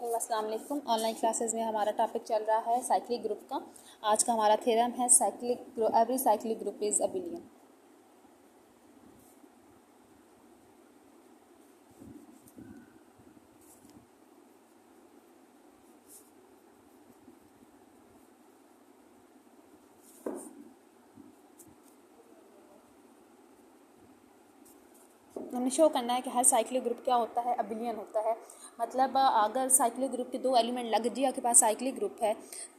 अस्सलाम वालेकुम। Online classes में हमारा टॉपिक चल रहा है साइक्लिक ग्रुप का। आज का हमारा थ्योरम है every cyclic group is abelian. हमने शो करना है कि हर साइक्लिक ग्रुप क्या होता है, अबिलियन होता है। मतलब अगर साइक्लिक ग्रुप के दो एलिमेंट लग जी आपके पास साइक्लिक ग्रुप है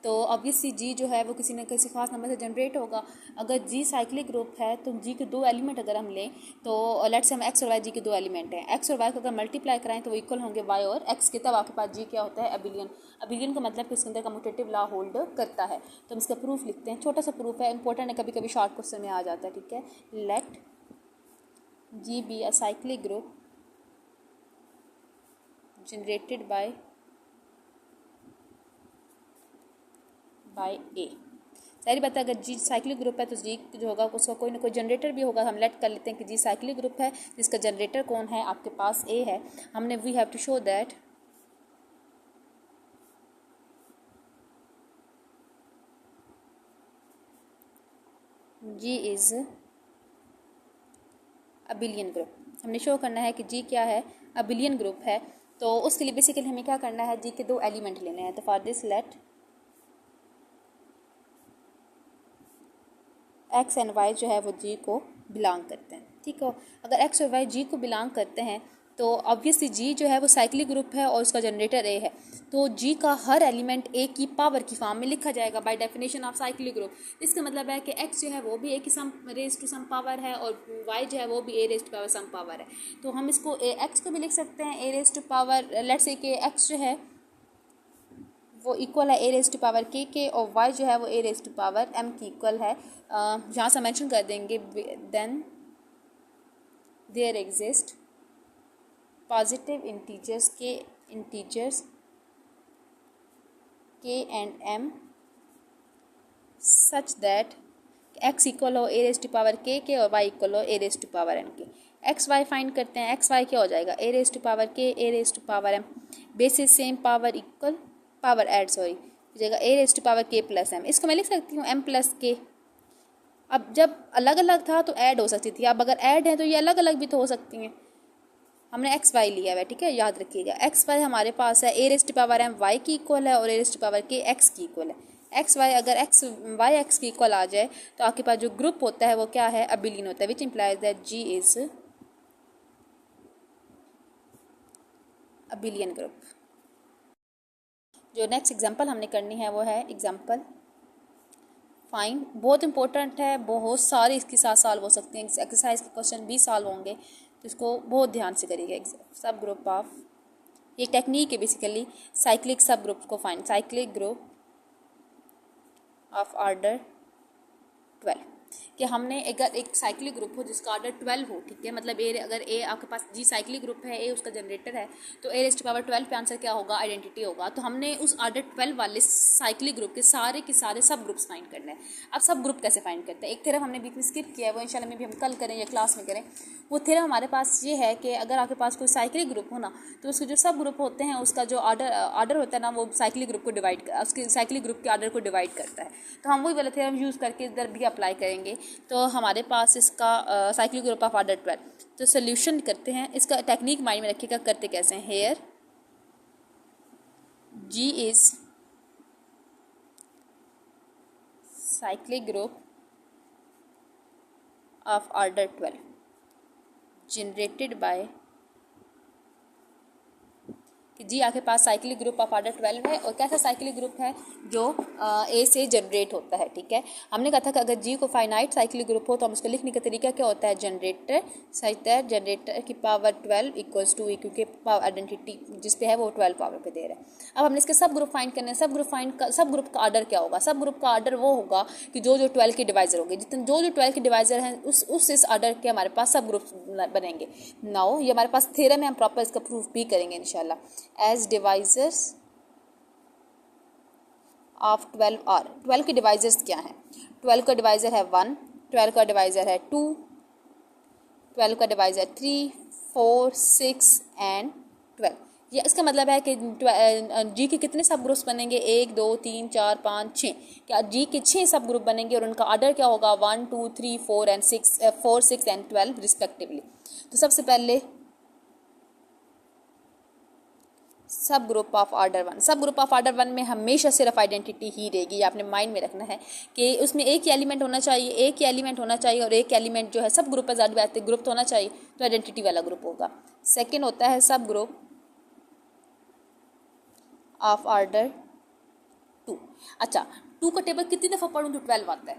तो ऑब्वियसली जी जो है वो किसी न किसी खास नंबर से जनरेट होगा। अगर जी साइक्लिक ग्रुप है तो जी के दो एलिमेंट अगर हम लें तो लेट्स से हम एक्स और वाई जी के दो एलिमेंट हैं। एक्स और वाई को अगर मल्टीप्लाई कराएं तो वो इक्वल होंगे वाई और एक्स के, तब आपके पास जी क्या होता है, अबिलियन। अबिलियन का मतलब कि उसके अंदर कम्यूटेटिव लॉ होल्ड करता है। तो हम इसका प्रूफ लिखते हैं, छोटा सा प्रूफ है, इंपॉर्टेंट है, कभी कभी शॉर्ट क्वेश्चन में आ जाता है। ठीक है, late G be a cyclic group generated by A। सारी बात है, अगर जी साइक्लिक ग्रुप है तो जी जो होगा उसका कोई ना कोई जनरेटर भी होगा। हम लेट कर लेते हैं कि जी साइक्लिक ग्रुप है, जिसका जनरेटर कौन है, आपके पास ए है। हमने we have to show that G is abelian group. हमने शो करना है कि जी क्या है, अबिलियन ग्रुप है। तो उसके लिए बेसिकली हमें क्या करना है, जी के दो एलिमेंट लेने हैं। तो for this let X and Y जो है वो जी को बिलोंग करते हैं। ठीक है, अगर एक्स और वाई जी को बिलोंग करते हैं तो ऑब्वियसली जी जो है वो साइक्लिक ग्रुप है और उसका जनरेटर ए है। तो जी का हर एलिमेंट ए की पावर की फॉर्म में लिखा जाएगा by definition of cyclic group. इसका मतलब है कि एक्स जो है वो भी ए की some raise to some power है और वाई जो है वो भी A raise to power some power है। तो हम इसको एक्स को भी लिख सकते हैं A raise to power, let's say कि एक्स जो है वो इक्वल है ए रेज टू पावर के और वाई जो है वो A raise to power M की इक्वल है। यहाँ से मेंशन कर देंगे then there exist positive integers K and M such that X equal हो ए रेज टू पावर के और वाई इक्वल हो A raise to power M के। एक्स वाई फाइंड करते हैं, एक्स वाई क्या हो जाएगा, A raise to power K A raise to power M, basis same power equal power add sorry जाएगा A raise to power K plus M. इसको मैं लिख सकती हूँ एम प्लस के। अब जब अलग अलग था तो ऐड हो सकती थी, अब अगर ऐड है तो ये अलग अलग भी तो हो सकती हैं। हमने एक्स वाई लिया है, ठीक है, याद रखिएगा। एक्स वाई हमारे पास है a raise to power m y की इक्वल है और a raise to power k x की इक्वल है। एक्स वाई अगर एक्स वाई एक्स की इक्वल आ जाए तो आपके पास जो ग्रुप होता है वो क्या है, अबिलियन होता है, which implies that G is abelian group. जो नेक्स्ट एग्जांपल हमने करनी है वो है एग्जांपल फाइन। बहुत इंपॉर्टेंट है, बहुत सारे इसके साथ सॉल्व हो सकते हैं, एक्सरसाइज के क्वेश्चन भी सॉल्व होंगे, तो इसको बहुत ध्यान से करिएगा। सब ग्रुप ऑफ, ये टेक्निक है बेसिकली साइक्लिक सब ग्रुप को find, cyclic group of order 12 कि हमने अगर एक साइक्लिक ग्रुप हो जिसका ऑर्डर 12 हो, ठीक है, मतलब ए अगर ए आपके पास जी साइक्लिक ग्रुप है, ए उसका जनरेटर है, तो ए रेज टू पावर 12 पे आंसर क्या होगा, आइडेंटिटी होगा। तो हमने उस ऑर्डर 12 वाले साइक्लिक ग्रुप के सारे सब ग्रुप्स फाइंड करने हैं। अब सब ग्रुप कैसे फाइंड करते हैं, एक थ्योरम हमने बीच में स्किप किया है, वो इंशाल्लाह में भी हम कल करें या क्लास में करें। वो थ्योरम हमारे पास ये है कि अगर आपके पास कोई साइक्लिक ग्रुप हो ना तो उसके जो सब ग्रुप होते हैं उसका जो ऑर्डर होता है ना वो साइक्लिक ग्रुप को डिवाइड कर, उसके साइक्लिक ग्रुप के ऑर्डर को डिवाइड करता है। तो हम वही वाला थ्योरम यूज़ करके इधर भी अप्लाई करेंगे। तो हमारे पास इसका साइक्लिक ग्रुप ऑफ ऑर्डर 12, तो सोल्यूशन करते हैं। इसका टेक्निक माइंड में रखिएगा, करते कैसे हैं। Here G is cyclic group of order 12 generated by कि जी आपके पास साइक्लिक ग्रुप ऑफ ऑर्डर 12 है और कैसा साइक्लिक ग्रुप है जो ए से जनरेट होता है। ठीक है, हमने कहा था कि अगर जी को फाइनाइट साइक्लिक ग्रुप हो तो हम उसको लिखने का तरीका क्या होता है, जनरेटर साइटर जनरेटर की पावर 12 इक्वल्स टू, क्योंकि पावर आइडेंटिटी जिस पे है वो 12 पावर पे दे रहा है। अब हमने इसके सब ग्रुप फाइंड करने हैं। सब ग्रुप का ऑर्डर क्या होगा, सब ग्रुप का ऑर्डर वो होगा कि जो 12 के डिवाइजर होंगे, जितने जो 12 के डिवाइजर हैं इस ऑर्डर के हमारे पास सब ग्रुप बनेंगे। नाउ ये हमारे पास थ्योरम है, हम प्रॉपर इसका प्रूफ भी करेंगे इंशाल्लाह। as divisors of 12 are, 12 के डिवाइजर्स क्या हैं, 12 का डिवाइजर है 1, 12 का डिवाइजर है 2, 12 का डिवाइजर 3, 4, 6 एंड 12। ये इसका मतलब है कि जी के कितने सब ग्रुप्स बनेंगे, 1 2 3 4 5 6, क्या जी के 6 सब ग्रुप बनेंगे और उनका ऑर्डर क्या होगा 1 2 3 4 एंड 6 4 6 एंड 12 रिस्पेक्टिवली। तो सबसे पहले सब ग्रुप ऑफ ऑर्डर 1, सब ग्रुप ऑफ ऑर्डर 1 में हमेशा सिर्फ आइडेंटिटी ही रहेगी। ये आपने माइंड में रखना है कि उसमें एक ही एलिमेंट होना चाहिए, एक ही एलिमेंट होना चाहिए और एक एलिमेंट जो है सब ग्रुप पर ज़्यादा ग्रुप होना चाहिए, तो आइडेंटिटी वाला ग्रुप होगा। सेकेंड होता है सब ग्रुप ऑफ ऑर्डर 2। अच्छा, 2 का टेबल कितनी दफ़ा पढ़ूँ तो 12 आता है,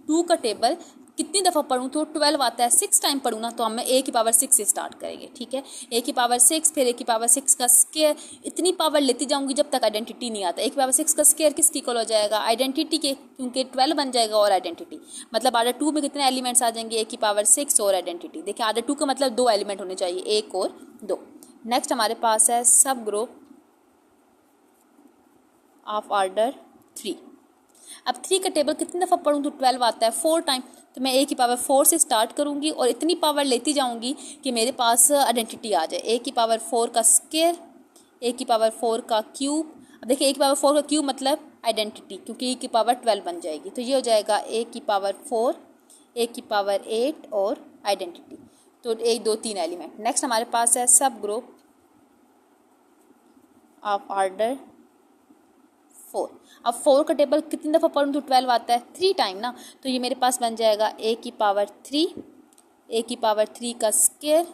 2 का टेबल कितनी दफ़ा पढ़ूँ तो 12 आता है। 6 टाइम पढ़ूँ ना तो हम ए की पावर 6 से स्टार्ट करेंगे, ठीक है। ए की पावर 6, फिर ए की पावर 6 का स्क्वायर, इतनी पावर लेती जाऊँगी जब तक आइडेंटिटी नहीं आता। ए की पावर 6 का स्क्वायर किसकी इक्वल हो जाएगा, आइडेंटिटी के, क्योंकि 12 बन जाएगा और आइडेंटिटी। मतलब ऑर्डर 2 में कितने एलिमेंट्स आ जाएंगे, ए की पावर 6 और आइडेंटिटी। देखिए ऑर्डर 2 का मतलब 2 एलिमेंट होने चाहिए, 1 और 2। नेक्स्ट हमारे पास है सब ग्रुप ऑफ ऑर्डर 3। अब 3 का टेबल कितनी दफ़ा पढ़ूँ तो 12 आता है, 4 टाइम। तो मैं ए की पावर 4 से स्टार्ट करूँगी और इतनी पावर लेती जाऊँगी कि मेरे पास आइडेंटिटी आ जाए। ए की पावर 4 का स्क्वायर, ए की पावर 4 का क्यूब। अब देखिए ए की पावर 4 का क्यूब मतलब आइडेंटिटी, क्योंकि ए की पावर 12 बन जाएगी। तो ये हो जाएगा ए की पावर 4, ए की पावर 8 और आइडेंटिटी। तो 1 2 3 एलिमेंट। नेक्स्ट हमारे पास है सब ग्रुप ऑफ ऑर्डर 4। अब 4 का टेबल कितनी दफ़ा पढ़ूँ तो 12 आता है, 3 टाइम ना। तो ये मेरे पास बन जाएगा ए की पावर 3, ए की पावर 3 का स्क्वायर,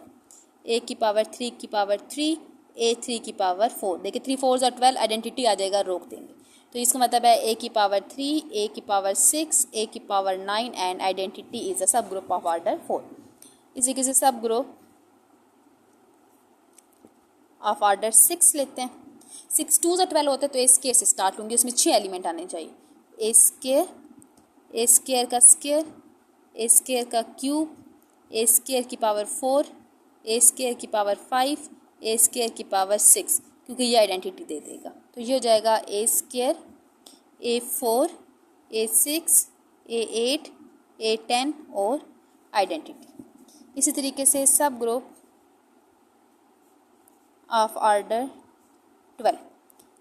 ए की पावर 3 की पावर 3, ए 3 की पावर 4। देखिए 3 4 और 12 आइडेंटिटी आ जाएगा, रोक देंगे। तो इसका मतलब है ए की पावर 3, ए की पावर 6, ए की power 9 and identity is a सब ग्रुप ऑफ ऑर्डर 4। इसी किसी सब ग्रुप ऑफ ऑर्डर 6 लेते हैं। 6 2 से 12 होता है, तो ए स्क्वायर से स्टार्ट होंगे, उसमें 6 एलिमेंट आने चाहिए। ए स्क्वायर, ए स्क्वायर का स्क्वायर, ए स्क्वायर का क्यूब, ए स्क्वायर की पावर 4, ए स्क्वायर की पावर 5, ए स्क्वायर की पावर 6, क्योंकि ये आइडेंटिटी दे देगा। तो ये हो जाएगा ए स्क्वायर, ए 4, ए 6, ए 8, ए 10 और आइडेंटिटी। इसी तरीके से सब ग्रुप ऑफ ऑर्डर 12,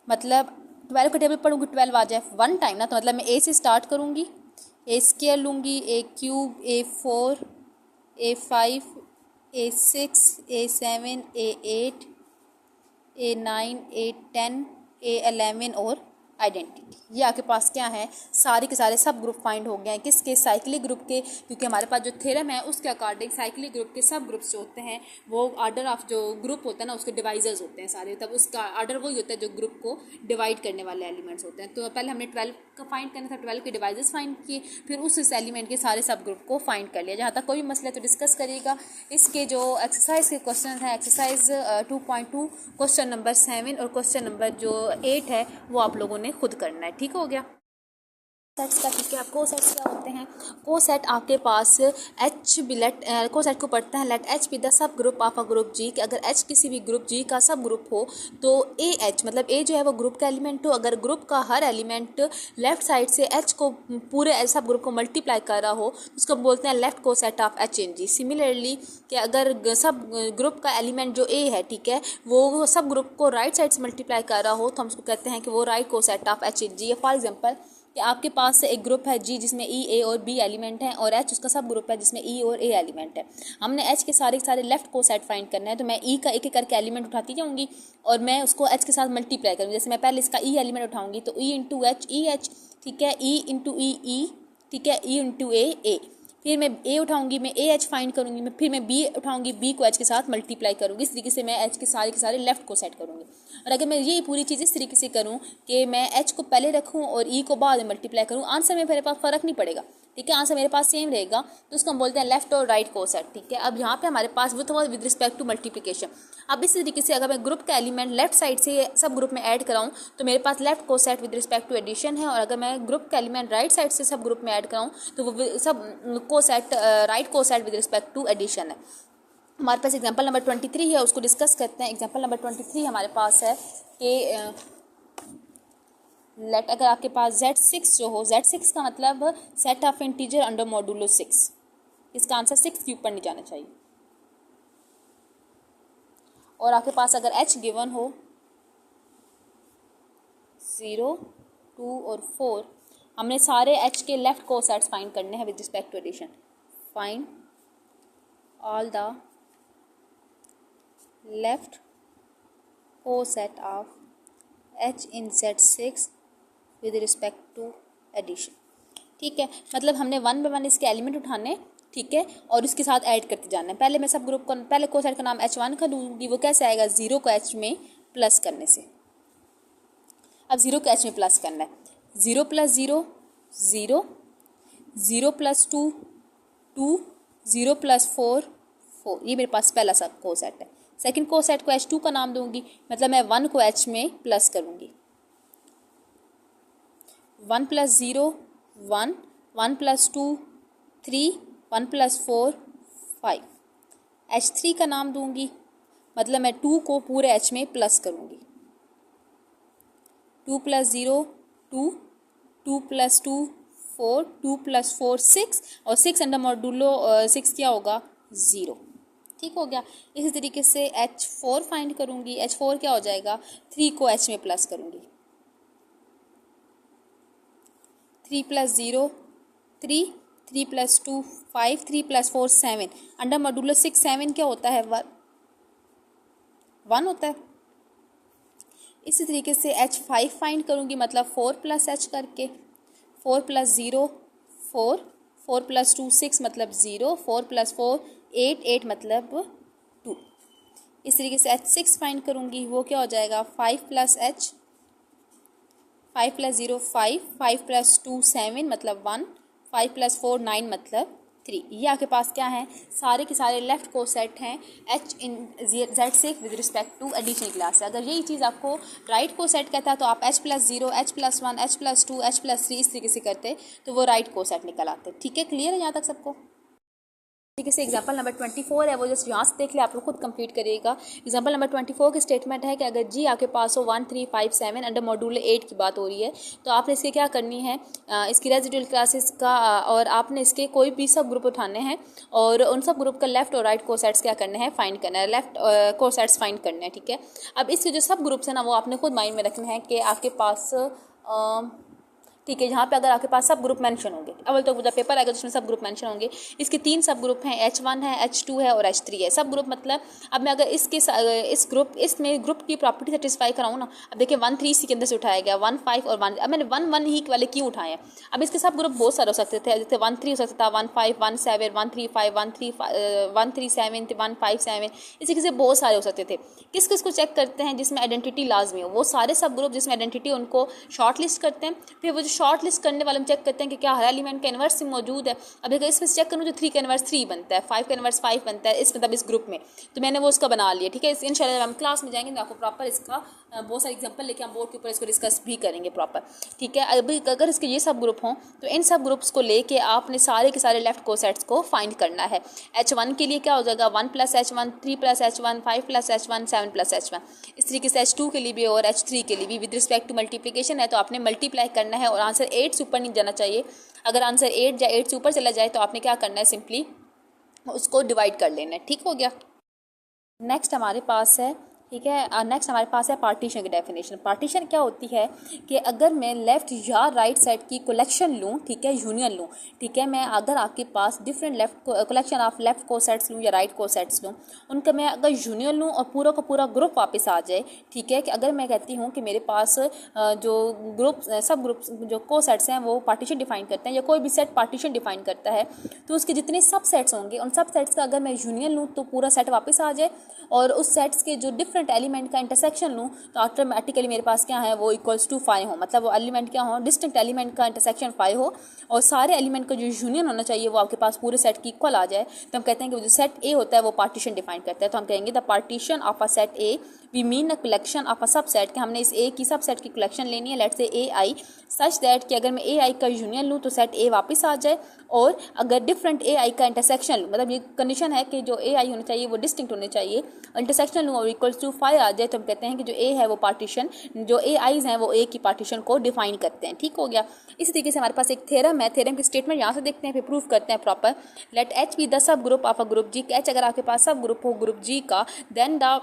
मतलब 12 का टेबल पढ़ूँगी 12 आ जाए 1 टाइम ना, तो मतलब मैं ए से स्टार्ट करूँगी, ए स्क्वायर लूँगी, ए क्यूब, ए 4, ए 5, ए 6, ए 7, ए 8, ए 9, ए 10, ए 11 और आइडेंटिटी। ये आपके पास क्या है, सारे के सारे सब ग्रुप फाइंड हो गए हैं, किसके, साइक्लिक ग्रुप के। क्योंकि हमारे पास जो थ्योरम है उसके अकॉर्डिंग साइक्लिक ग्रुप के सब ग्रुप्स जो होते हैं वो ऑर्डर ऑफ जो ग्रुप होता है ना उसके डिवाइजर्स होते हैं सारे, तब उसका ऑर्डर वही होता है जो ग्रुप को डिवाइड करने वाले एलिमेंट्स होते हैं। तो पहले हमने 12 का फाइंड करना था, 12 के डिवाइजर्स फाइंड किए, फिर उस एलिमेंट के सारे सब ग्रुप को फाइंड कर लिया। जहाँ तक कोई भी मसला तो डिस्कस करिएगा। इसके जो एक्सरसाइज के क्वेश्चन हैं, एक्सरसाइज 2.2 क्वेश्चन नंबर 7 और क्वेश्चन नंबर जो 8 है वो आप लोगों ने खुद करना है। ठीक हो गया सेट्स का, ठीक है। अब को सेट्स क्या होते हैं, को सेट आपके पास H b left coset को पढ़ते हैं let H be the subgroup of a group G, कि अगर एच किसी भी ग्रुप जी का सब ग्रुप हो तो ए एच मतलब ए जो है वो ग्रुप का एलिमेंट हो। अगर ग्रुप का हर एलिमेंट लेफ्ट साइड से एच को पूरे सब ग्रुप को मल्टीप्लाई कर रहा हो तो उसको बोलते हैं लेफ्ट को set of H in G. Similarly कि अगर सब ग्रुप का एलिमेंट जो ए है, ठीक है, वो सब ग्रुप को राइट साइड से मल्टीप्लाई कर रहा हो तो हम उसको कहते हैं कि वो राइट को set of H in G. For example कि आपके पास एक ग्रुप है जी जिसमें ई ए और बी एलिमेंट हैं और एच उसका सब ग्रुप है जिसमें ई और ए एलिमेंट है। हमने एच के सारे लेफ्ट को सेट फाइंड करना है, तो मैं ई का एक एक करके एलिमेंट उठाती जाऊंगी और मैं उसको एच के साथ मल्टीप्लाई करूँगी। जैसे मैं पहले इसका ई एलिमेंट उठाऊंगी तो E into H E H, ठीक है, ई इंटू ई, ठीक है, ई इंटू ए। फिर मैं ए उठाऊंगी, मैं ए एच फाइंड करूंगी, फिर मैं बी उठाऊंगी, बी को एच के साथ मल्टीप्लाई करूंगी। इस तरीके से मैं एच के सारे लेफ्ट को सेट करूंगी। और अगर मैं ये पूरी चीज़ इस तरीके से करूं कि मैं एच को पहले रखूं और ई को बाद में मल्टीप्लाई करूं, आंसर में मेरे पास फ़र्क नहीं पड़ेगा, ठीक है, आंसर मेरे पास सेम रहेगा। तो उसको हम बोलते हैं लेफ्ट और राइट को सेट, ठीक है। अब यहाँ पे हमारे पास विद रिस्पेक्ट टू मल्टीप्लिकेशन। अब इस तरीके से अगर मैं ग्रुप का एलिमेंट लेफ्ट साइड से सब ग्रुप में ऐड कराऊँ तो मेरे पास लेफ्ट को set with respect to addition है, और अगर मैं ग्रुप का एलिमेंट राइट साइड से सब ग्रुप में ऐड कराऊँ तो वो सब को सेट राइट को set with respect to addition है। हमारे पास एग्जांपल नंबर 23 है, उसको डिस्कस करते हैं। एग्जांपल नंबर 23 हमारे पास है कि लेट अगर आपके पास Z6 जो हो, Z6 का मतलब set of integer under modulo 6, इसका आंसर 6 के ऊपर नहीं जाना चाहिए। और आपके पास अगर H गिवन हो 0, 2 और 4, हमने सारे H के लेफ्ट कोसेट्स फाइंड करने हैं with respect to addition. Find all the left coset of H in set 6 with respect to addition. ठीक है, मतलब हमने वन बाय वन इसके एलिमेंट उठाने, ठीक है, और इसके साथ ऐड करते जाना है. पहले मैं सब ग्रुप को, पहले कोसेट का नाम H1 का दूंगी. वो कैसे आएगा? 0 को H में प्लस करने से. अब 0 को H में प्लस करना है. 0 + 0 0, 0 + 2 2, 0 + 4 4. ये मेरे पास पहला सब कोसेट है. सेकंड कोसेट को H2 का नाम दूंगी, मतलब मैं 1 को H में प्लस करूंगी. 1 + 0 1, 1 + 2 3, 1 + 4 5. H3 का नाम दूंगी, मतलब मैं 2 को पूरे H में प्लस करूंगी. 2 + 0 2, 2 + 2 4, 2 + 4 6, और 6 अंडर मॉड्यूलो 6 क्या होगा? 0. ठीक हो गया. इसी तरीके से H4 फाइंड करूंगी. H4 क्या हो जाएगा? 3 को H में प्लस करूंगी. 3 + 0 3, 3 + 2 5, 3 + 4 7, अंडर मॉड्यूलो 6 7 क्या होता है? 1 होता है. इसी तरीके से H5 फाइंड करूंगी, मतलब 4 + H करके. 4 + 0 4, 4 + 2 6 मतलब 0, 4 + 4 8 8 मतलब 2. इस तरीके से H6 फाइंड करूंगी, वो क्या हो जाएगा? 5 + H, 5 + 0 5, 5 + 2 7 मतलब 1, 5 + 4 9 मतलब 3. ये आपके पास क्या है? सारे के सारे लेफ्ट कोसेट हैं H in Z6 with respect to additional class से. अगर यही चीज़ आपको राइट कोसेट कहता है तो आप H + 0, H + 1, H + 2, H + 3 इस तरीके से करते तो वो राइट कोसेट निकल आते. ठीक है, क्लियर है यहाँ तक सबको? ठीक है, से एग्जाम्पल नंबर 24 है, वो जस्ट यहाँ से देख ले, आप लोग खुद कंप्लीट करिएगा. एग्जाम्पल नंबर 24 की स्टेटमेंट है कि अगर जी आपके पास हो 1 3 5 7 अंडर मॉड्यूल 8 की बात हो रही है, तो आपने इसके क्या करनी है? इसकी रेजिडुअल क्लासेस का और आपने इसके कोई भी सब ग्रुप उठाने हैं और उन सब ग्रुप का लेफ्ट और राइट कोसेट्स क्या करने हैं? फाइंड करना है. लेफ्ट कोसेट्स फाइंड करने हैं. ठीक है, अब इसके जो सब ग्रुप्स हैं ना, वो आपने खुद माइंड में रखने हैं कि आपके पास ठीक है, यहाँ पे अगर आपके पास सब ग्रुप मेंशन होंगे, अव्वल तो जब पेपर आएगा जिसमें सब ग्रुप मेंशन होंगे. इसके 3 सब ग्रुप हैं, H1 है, H2 है और H3 है. सब ग्रुप मतलब अब मैं अगर इसमें ग्रुप की प्रॉपर्टी सेटिस्फाई कराऊँ ना, अब देखिए 1 3 इसी के अंदर से उठाया गया, 1 5 और 1. अब मैंने 1 1 ही वाले क्यों उठाए हैं? अब इसके सब ग्रुप बहुत सारे हो सकते थे, जैसे 1 3 हो सकता था, 1 5 1 7 1 3 5 1 3 1 3 7 1 5 7, इसी से बहुत सारे हो सकते थे. किस किस को चेक करते हैं? जिसमें आइडेंटिटी लाजमी हो, वो सारे सब ग्रुप जिसमें आइडेंटिटी, उनको शॉर्ट लिस्ट करते हैं. फिर वो शॉर्ट लिस्ट करने वाले हम चेक करते हैं कि क्या हर एलिमेंट का इन्वर्स मौजूद है. अब अगर इसमें चेक करूँ तो 3 का इन्वर्स 3 बनता है, 5 का इन्वर्स 5 बनता है, इस मतलब इस ग्रुप में, तो मैंने वो उसका बना लिया. ठीक है, इंशाल्लाह हम क्लास में जाएंगे तो आपको प्रॉपर इसका बहुत सारे एग्जांपल लेके हम बोर्ड के ऊपर इसको डिस्कस भी करेंगे प्रॉपर. ठीक है, अभी अगर इसके ये सब ग्रुप हों तो इन सब ग्रुप्स को लेके आपने सारे के सारे लेफ्ट कोसेट्स को फाइंड करना है. H1 के लिए क्या हो जाएगा? 1 + H1, 3 + H1, 5 + H1, 7 + H1. इस तरीके से H2 के लिए भी और H3 के लिए भी विद रिस्पेक्ट टू मल्टीप्लिकेशन है तो आपने मल्टीप्लाई करना है और आंसर 8 से ऊपर नहीं जाना चाहिए. अगर आंसर 8 या 8 से ऊपर चला जाए तो आपने क्या करना है? सिंपली उसको डिवाइड कर लेना है. ठीक हो गया. नेक्स्ट हमारे पास है, ठीक है, नेक्स्ट हमारे पास है पार्टीशन की डेफिनेशन. पार्टीशन क्या होती है कि अगर मैं लेफ़्ट या राइट साइड की कलेक्शन लूँ, ठीक है, यूनियन लूँ, ठीक है, मैं अगर आपके पास different left collection of left cosets लूँ या राइट कोसेट्स लूँ, उनका मैं अगर यूनियन लूँ और पूरा का पूरा ग्रुप वापस आ जाए. ठीक है, कि अगर मैं कहती हूँ कि मेरे पास जो ग्रुप सब ग्रुप जो कोसेट्स हैं वो पार्टीशन डिफाइन करते हैं या कोई भी सेट पार्टीशन डिफाइन करता है, तो उसके जितने सब सेट्स होंगे उन सब सेट्स का अगर मैं यूनियन लूँ तो पूरा सेट वापस आ जाए, और उस सेट्स के जो डिफरेंट एलिमेंट का इंटरसेक्शन लूँ तो ऑटोमेटिकली मेरे पास क्या है? वो इक्वल्स टू 5 हो, मतलब वो एलिमेंट क्या हो? डिस्टिंक्ट एलिमेंट का इंटरसेक्शन 5 हो और सारे एलिमेंट का जो यूनियन होना चाहिए वो आपके पास पूरे सेट की इक्वल आ जाए. तो हम कहते हैं कि जो सेट ए होता है वो पार्टीशन डिफाइन करता है. तो हम कहेंगे the partition of a set A V mean a collection of a सब सेट, कि हमने इस ए की सब सेट की कलेक्शन लेनी है, let's say A I, such that कि अगर मैं ए आई का यूनियन लूँ तो सेट ए वापस आ जाए, और अगर डिफरेंट ए आई का इंटरसेक्शन लूँ, मतलब ये कंडीशन है कि जो ए आई होने चाहिए वो डिस्टिंक्ट होने चाहिए, इंटरसेक्शन लूँ और इक्वल्स टू 5 आ जाए, तो हम कहते हैं कि जो ए है वो पार्टीशन, जो ए आईज हैं वो ए की पार्टीशन को डिफाइन करते हैं. ठीक हो गया. इसी तरीके से हमारे पास एक थ्योरम है, थ्योरम की स्टेटमेंट यहाँ से देखते हैं, फिर प्रूफ करते हैं proper. Let H be the subgroup of a group G. H अगर आपके पास सब ग्रुप हो ग्रुप जी का, then the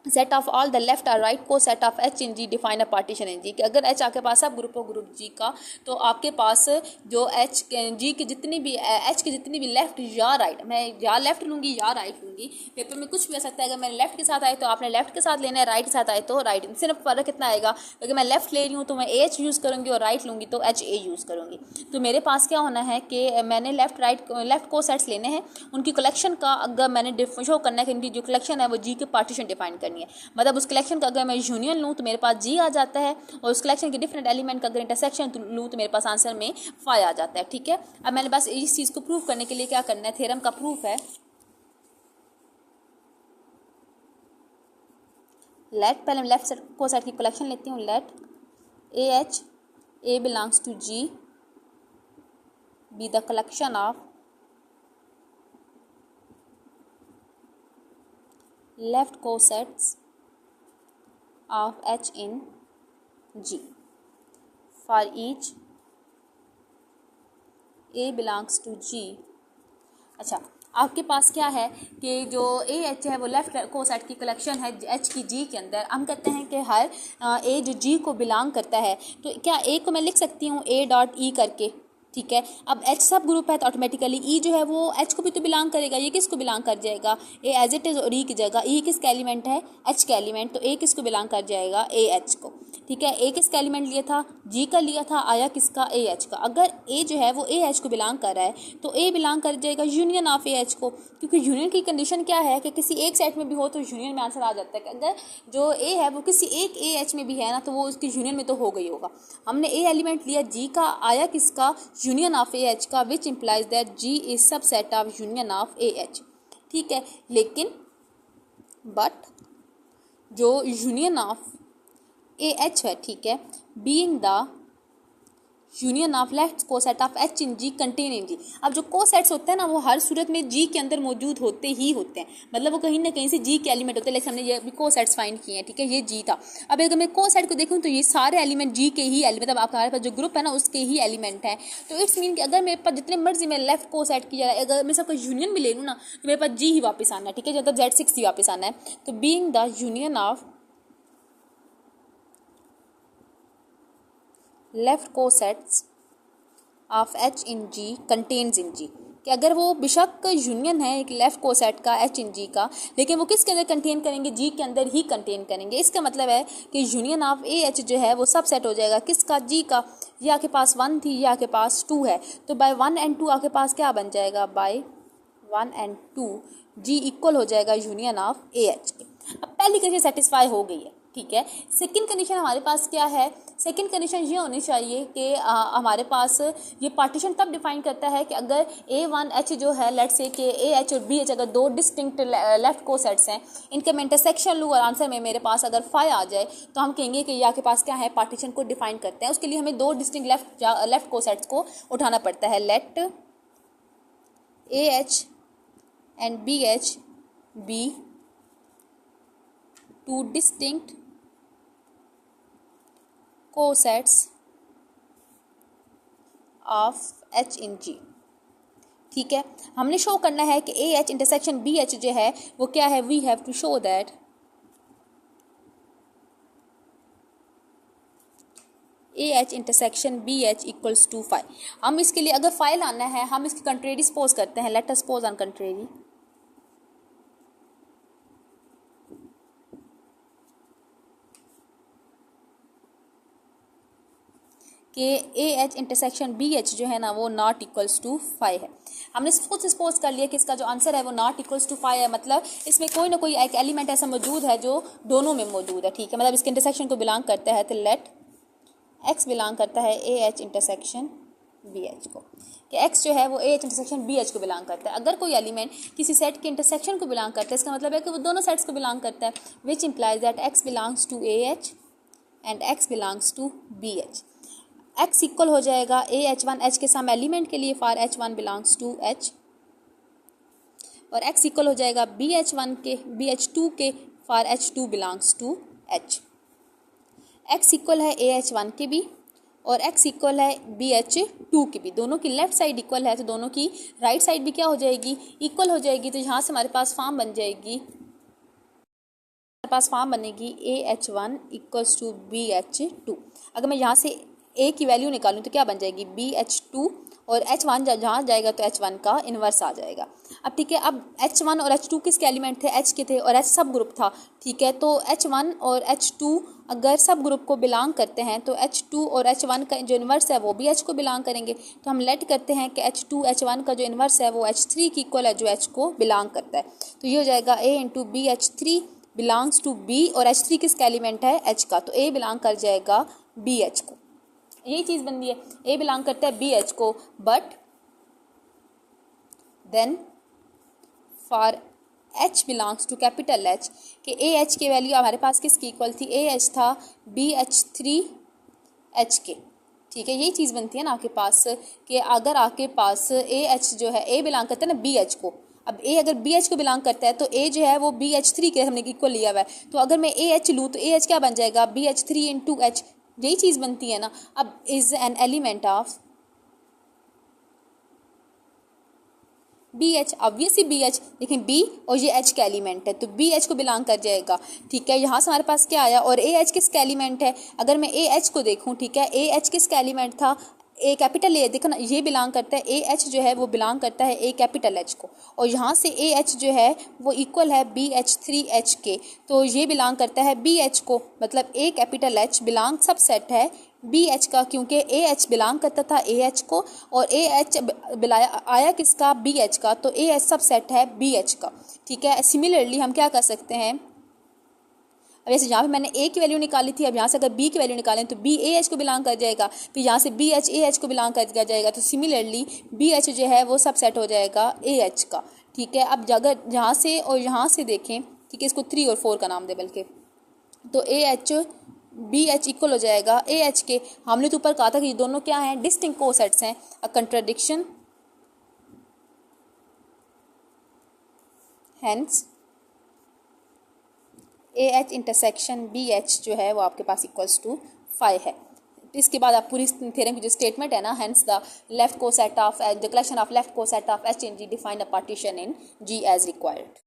set of all the left और राइट को set of H in G define a partition in G, कि अगर H आपके पास सब ग्रुप हो ग्रुप जी का, तो आपके पास जो एच जी की जितनी भी एच की जितनी भी लेफ्ट या राइट, मैं या लेफ्ट लूँगी या राइट लूँगी, पेपर में कुछ भी आ सकता है। अगर मैंने लेफ्ट के साथ आए तो आपने लेफ्ट के साथ लेना है, राइट के साथ आए तो राइट। सिर्फ फ़र्क कितना आएगा, अगर मैं लेफ्ट ले रही हूँ तो मैं एच यूज़ करूँगी और राइट लूँगी तो एच ए यूज़ करूँगी। तो मेरे पास क्या होना है कि मैंने लेफ्ट को सेट्स लेने हैं, उनकी कलेक्शन का अगर मैंने शो करना है कि उनकी जो कलेक्शन है वो जी के पार्टीशन डिफाइन करनी है। मतलब उस कलेक्शन का अगर मैं यूनियन लूँ तो मेरे पास जी आ जाता है, और उस कलेक्शन के डिफरेंट एलिमेंट का अगर इंटरसेक्शन लूँ तो मेरे पास आंसर में फाई आ जाता है। ठीक है, अब मैंने बस इस चीज़ को प्रूव करने के लिए क्या करना है, थ्योरम का प्रूफ है। लेट, पहले मैं लेफ्ट को साइड की कलेक्शन लेती हूँ। Let A H A belongs to G be the collection of left cosets of H in G for each A belongs to G। अच्छा, आपके पास क्या है कि जो ए एच है वो लेफ्ट कोसेट की कलेक्शन है एच की जी के अंदर। हम कहते हैं कि हर ए जो जी को बिलोंग करता है, तो क्या ए को मैं लिख सकती हूँ ए डॉट ई करके। ठीक है, अब एच सब ग्रुप है तो ऑटोमेटिकली ई जो है वो एच को भी तो बिलोंग करेगा। ये किसको बिलोंग कर जाएगा, ए एज इट इज, और ई की जगह ई किसका एलिमेंट है, एच का एलिमेंट, तो ए किसको बिलोंग कर जाएगा, ए एच को। ठीक है, ए किसका एलिमेंट लिया था, जी का लिया था, आया किसका, ए एच का। अगर ए जो है वो ए एच को बिलोंग कर रहा है तो ए बिलोंग कर जाएगा यूनियन ऑफ ए एच को, क्योंकि यूनियन की कंडीशन क्या है कि किसी एक सेट में भी हो तो यूनियन में आंसर आ जाता है। कि अगर जो ए है वो किसी एक ए एच में भी है ना, तो वो उसकी यूनियन में तो हो गई होगा। हमने ए एलिमेंट लिया जी का, आया किसका, यूनियन ऑफ ए एच का, which implies that G is subset of union of a H. ठीक है, लेकिन बट जो यूनियन ऑफ ए एच है, ठीक है, being the union of left coset of H in G contain in G. अब जो कोसेट्स होते हैं ना वो हर सूरत में जी के अंदर मौजूद होते ही होते हैं, मतलब वो कहीं ना कहीं से जी के एलिमेंट होते हैं। लेकिन हमने ये भी कोसेट्स फाइंड किए हैं। ठीक है, ये जी था। अब अगर मैं कोसेट को देखूँ तो ये सारे एलिमेंट जी के ही एलिमेंट, मतलब आपका हमारे पास जो ग्रुप है ना उसके ही एलिमेंट है। तो इट्स मीन कि अगर मेरे पास जितने मर्जी मैं लेफ्ट कोसेट की जगह अगर मैं सबका यूनियन भी ले लूँ ना तो मेरे पास जी ही वापस आना है। ठीक है, मतलब Z6 ही वापस आना है। तो being the union of left cosets of H in G contains in G, कि अगर वो बेशक यूनियन है एक लेफ्ट कोसेट का एच इन जी का, लेकिन वो किसके अंदर कंटेन करेंगे, जी के अंदर ही कंटेन करेंगे। इसका मतलब है कि यूनियन ऑफ ए एच जो है वो सब सेट हो जाएगा किसका, जी का। ये आपके पास 1 थी, ये आपके पास 2 है, तो बाय 1 and 2 आपके पास क्या बन जाएगा, बाय 1 and 2 जी इक्वल हो जाएगा यूनियन ऑफ ए एच के। अब पहली कंडीशन सेटिस्फाई हो गई है। ठीक है, सेकंड कंडीशन हमारे पास क्या है, सेकंड कंडीशन ये होनी चाहिए कि हमारे पास ये पार्टीशन तब डिफाइन करता है कि अगर A1H जो है, लेट से कि AH और BH अगर दो डिस्टिंक्ट लेफ्ट को सेट्स हैं, इनके मैं इंटरसेक्शन लूँ और आंसर में मेरे पास अगर 5 आ जाए तो हम कहेंगे कि यहाँ के पास क्या है, पार्टीशन को डिफाइन करते हैं। उसके लिए हमें दो डिस्टिंक्ट लेफ्ट को सेट्स को उठाना पड़ता है। Let AH and BH be two distinct cosets of H in G। ठीक है, हमने शो करना है कि ए एच इंटरसेक्शन बी एच जो है वो क्या है, we have to show that A H intersection B H equals to 5। हम इसके लिए अगर 5 लाना है हम इसकी कंट्रेरी सपोज करते हैं। Let us suppose on contrary कि ए एच इंटरसेक्शन बी एच जो है ना वो नॉट इक्वल्स टू 5 है। हमने सपोज कर लिया कि इसका जो आंसर है वो नॉट इक्वल्स टू 5 है, मतलब इसमें कोई ना कोई एक एलिमेंट ऐसा मौजूद है जो दोनों में मौजूद है। ठीक है, मतलब इसके इंटरसेक्शन को बिलोंग करता है। तो लेट एक्स बिलोंग करता है A H intersection B H को, कि एक्स जो है वो A H intersection B H को बिलोंग करता है। अगर कोई एलिमेंट किसी सेट के इंटरसेक्शन को बिलोंग करता है इसका मतलब है कि वो दोनों सेट्स को बिलोंग करता है, which implies that X belongs to A H and X belongs to B H. X equal हो जाएगा ए एच वन, एच के सम एलिमेंट के लिए for H one belongs to H, और एक्स इक्वल हो जाएगा बी एच वन के, B H two के for H two belongs to H. X equal है ए एच वन के भी और एक्स इक्वल है बी एच टू की भी। दोनों की लेफ्ट साइड इक्वल है तो दोनों की राइट साइड भी क्या हो जाएगी, इक्वल हो जाएगी। तो यहाँ से हमारे पास फॉर्म बन जाएगी पास फॉर्म बनेगी AH1 इक्वल्स टू BH2। अगर मैं यहाँ से A की वैल्यू निकालूँ तो क्या बन जाएगी BH2 और H1 जहाँ जाएगा तो H1 का इन्वर्स आ जाएगा। अब ठीक है, अब H1 और H2 किसके एलिमेंट थे, H के थे और H सब ग्रुप था। ठीक है, तो H1 और H2 अगर सब ग्रुप को बिलोंग करते हैं तो H2 और H1 का जो इन्वर्स है वो भी H को बिलोंग करेंगे। तो हम लेट करते हैं कि H2 H1 का जो इन्वर्स है वो H3 की इक्वल है जो H को बिलोंग करता है। तो ये हो जाएगा A into BH3 belongs to B और H3 किसका एलिमेंट है H का, तो A बिलोंग कर जाएगा BH को। यही चीज़ बनती है, A बिलोंग करता है BH को, but then for H belongs to capital H कि AH की वैल्यू हमारे पास किसकी इक्वल थी, AH था BH3H के। ठीक है, यही चीज़ बनती है ना आपके पास कि अगर आपके पास AH जो है A बिलोंग करता है ना BH को, अब A अगर BH को बिलोंग करता है तो A जो है वो BH3 के हमने इक्वल लिया हुआ है। तो अगर मैं AH लूँ तो AH क्या बन जाएगा BH3 इंटू H, यही चीज़ बनती है ना। अब is an element of BH, obviously BH, लेकिन B और ये H का एलिमेंट है तो BH को बिलोंग कर जाएगा। ठीक है, यहाँ से हमारे पास क्या आया और AH किसका एलिमेंट है, अगर मैं AH को देखूँ, ठीक है, AH किसका एलिमेंट था, A कैपिटल A, देखो ना ये बिलोंग करता है AH जो है वो बिलोंग करता है A कैपिटल H को, और यहाँ से AH जो है वो इक्वल है BH3H के, तो ये बिलोंग करता है BH को, मतलब A कैपिटल H बिलोंग सब सेट है BH का, क्योंकि AH बिलोंग करता था AH को और AH आया किसका BH का, तो AH सब सेट है BH का। ठीक है, सिमिलरली हम क्या कर सकते हैं, अब जैसे यहाँ पे मैंने A की वैल्यू निकाली थी, अब यहाँ से अगर B की वैल्यू निकालें तो B AH को बिलोंग कर जाएगा, फिर यहाँ से BH AH को बिलोंग कर जाएगा, तो सिमिलरली BH जो है वो सब सेट हो जाएगा AH का। ठीक है, अब अगर यहाँ से और यहाँ से देखें, ठीक है, इसको 3 और 4 का नाम दे बल्कि, तो AH BH इक्वल हो जाएगा AH के। हमने तो ऊपर कहा था कि ये दोनों क्या हैं, डिस्टिंक्ट कोसेट्स हैं, a contradiction, hence AH intersection BH जो है वो आपके पास इक्वल्स टू 5 है। इसके बाद आप पूरी थ्योरम की जो स्टेटमेंट है ना, hence the left coset of the collection of left coset of H in G define a partition in G as required.